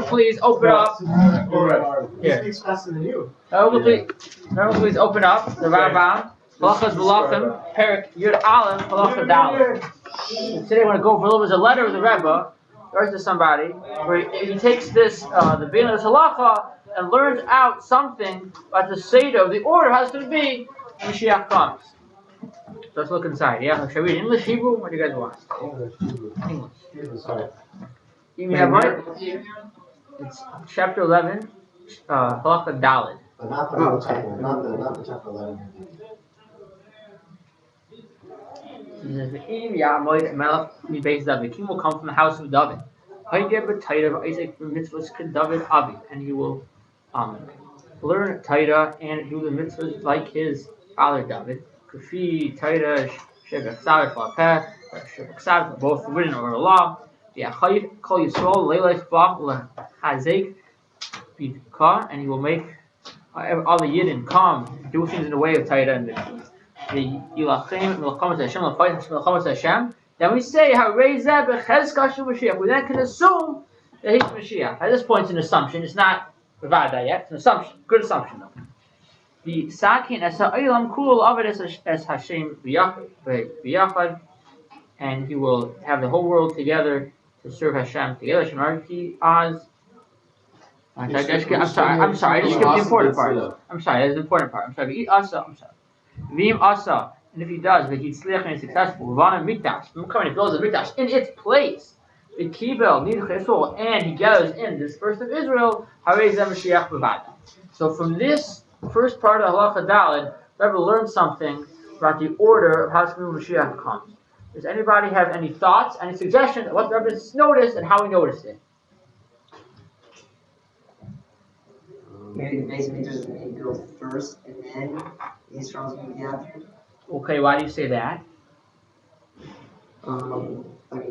Please open up. He speaks faster than you. Please open up the Rambam. Halachas Malachim, Perik Yud Aleph, Halacha Daled. Today I want to go over a little bit of a letter of the Rebbe, writes to somebody, where he takes this, the beginning of this halacha, and learns out something about the Seder of the order, how it's going to be when Moshiach comes. So let's look inside, yeah? Should I read English, Hebrew? What do you guys want? English. Sorry. You have right? It's chapter 11, Halacha Daled. But not the whole chapter, not the chapter 11. He says, the king will come from the house of David. And he will learn Taita and do the mitzvahs like his father David. Both written or law. And he will make all the Yidden come, do things in the way of Taita and mitzvahs. The Yilachim Melchamas Hashem, the fight Melchamas Hashem. Then we say how Reizeh Bechezka Shel Mashiach. We then can assume that he's Mashiach. At this point, it's an assumption. It's not Vada yet. It's an assumption. Good assumption though. The Sakin as Ha'ilam Kul Avid as Hashem B'Yachad, and he will have the whole world together to serve Hashem together. Shemarki Az. I'm sorry. I just skipped the important part. I'm sorry. That's the important part. I'm sorry. I'm sorry. Vim Asa, and if he does, but he's sliach and successful, Vana Mikdash, remember he builds a Mikdash in its place, the Kibel, Nidach, and he gathers in the dispersed of Israel, Harei Zeh Mashiach B'Vada. So from this first part of Halacha Daled, Rebbe learned something about the order of how Mashiach comes. Does anybody have any thoughts, any suggestions of what Rebbe noticed and how he noticed it? Maybe basically just he built first and then Israel's going to be after. Okay, why do you say that? I mean,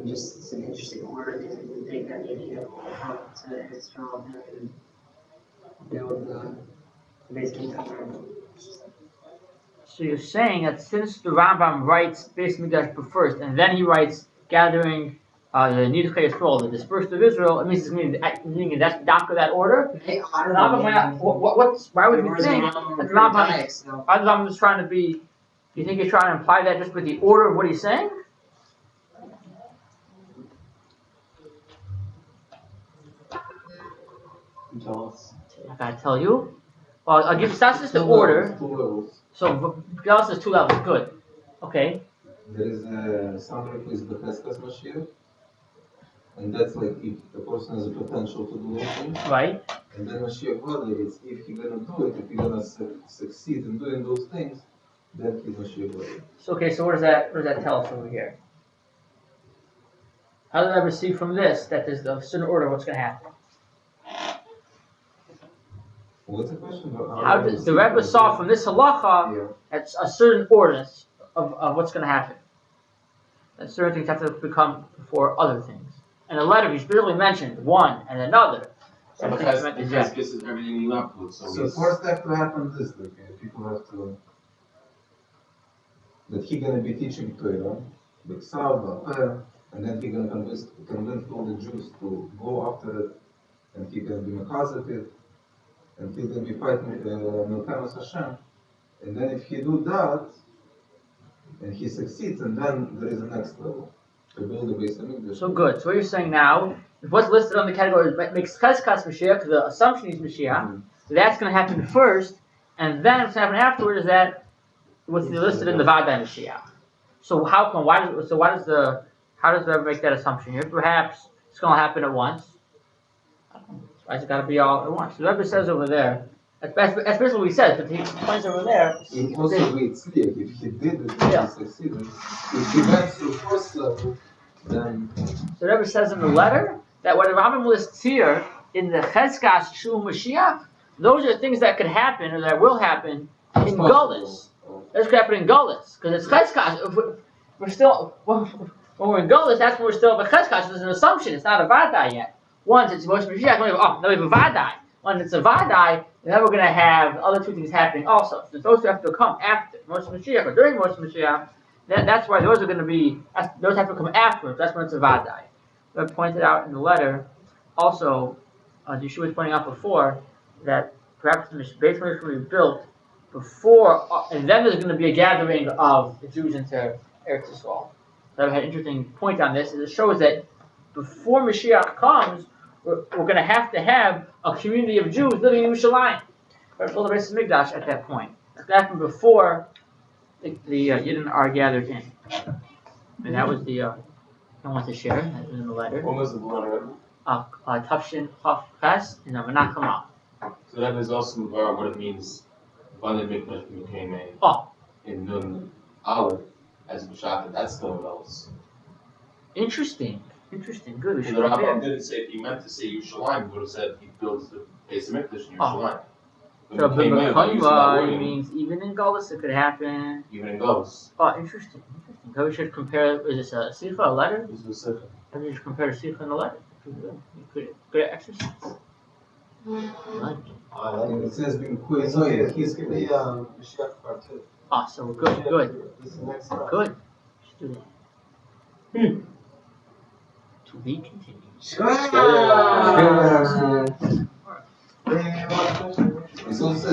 just it's an interesting word because you think that maybe you come to Israel and build basically cover. So you're saying that since the Rambam writes Beis Mikdash first, and then he writes gathering the Nidach Yisrael, the dispersed of Israel, it means it's meaning that's that order. Why would you think that the Rambam is trying to be? Do you think he's trying to imply that just with the order of what he's saying? Tell us. I gotta tell you. Well, I'll give that's just the order. So Galas is 2 levels. Good. Okay. There is somebody who is Becheskas Mashiach, and that's like if the person has a potential to do things. Right. And then Mashiach Vada is if he's gonna do it, if he's gonna succeed in doing those things, then he's Mashiach Vada. So okay, so what does that tell us over here? How did I ever see from this that there's a certain order of what's gonna happen? What's the question? How does the Rebbe saw from this halacha at a certain order of what's going to happen? That certain things have to become before other things. And the letter he specifically mentioned one and another. So because this is everything you up with. So first have to happen this, people have to that he's gonna be teaching Torah, and then he's gonna convince all the Jews to go after it, and he's gonna be mekazet it, and he's gonna be fighting Melchamas Hashem. And then if he do that, and he succeeds, and then there is a next level to build the base of Mikdash. So good. So what you're saying now, if what's listed on the category makes Cheskas Mashiach, the assumption he's Mashiach, so that's going to happen first, and then what's going to happen afterward is that what's listed in the Vada Mashiach. So how come? How does the Rebbe make that assumption here? Perhaps it's going to happen at once. Why is it got to be all at once? The Rebbe says over there. That's basically what he says, but he explains over there. It also it's clear if he did it, he succeeded. If he went through first level, then. So the Rebbe says in the letter that what the Rambam lists here in the Cheskas Shul Mashiach, those are things that could happen or that will happen in Gullus. Those could happen in Gullus because it's Cheskas. We're still when we're in Gullus, that's when we're still. But Cheskas is an assumption; it's not a Vadai yet. Once it's Moshe Mashiach, now we have a Vadai. When it's a Vadai, then we're going to have the other two things happening also. So those two have to come after Moshe Mashiach or during Moshe Mashiach. That's why those are going to be. Those have to come afterwards. That's when it's a Vadai. But pointed out in the letter, also, Yeshua was pointing out before, that perhaps the base will be built before, and then there's going to be a gathering of the Jews into Eretz Yisrael. So I had an interesting point on this, is it shows that before Mashiach comes, we're going to have a community of Jews living in Yerushalayim. There's all the Beis Hamikdash at that point. That happened before the Yidden are gathered in. And that was the, I want to share, that was in the letter. When was the letter? Tafshin Chaf Ches in Menachem. So that is also what it means. Bali Mikdash became in Nun Aleph as Moshiach. That's still else. Interesting. Good. So the Rambam didn't say, if he meant to say Yerushalayim, he would have said he builds the base of Mikdash in Yerushalayim. So B'Mekayma means even in Galus it could happen. Even in Galus. Interesting. So we should compare, is this a Sikha, a letter? This is a Sikha. Maybe we should compare a Sikha and a letter. Good exercise. And it says being Kuizoi, He's gonna be Moshiach part 2. So good. This is the next step. Good. Let's do that. To be continued. It's also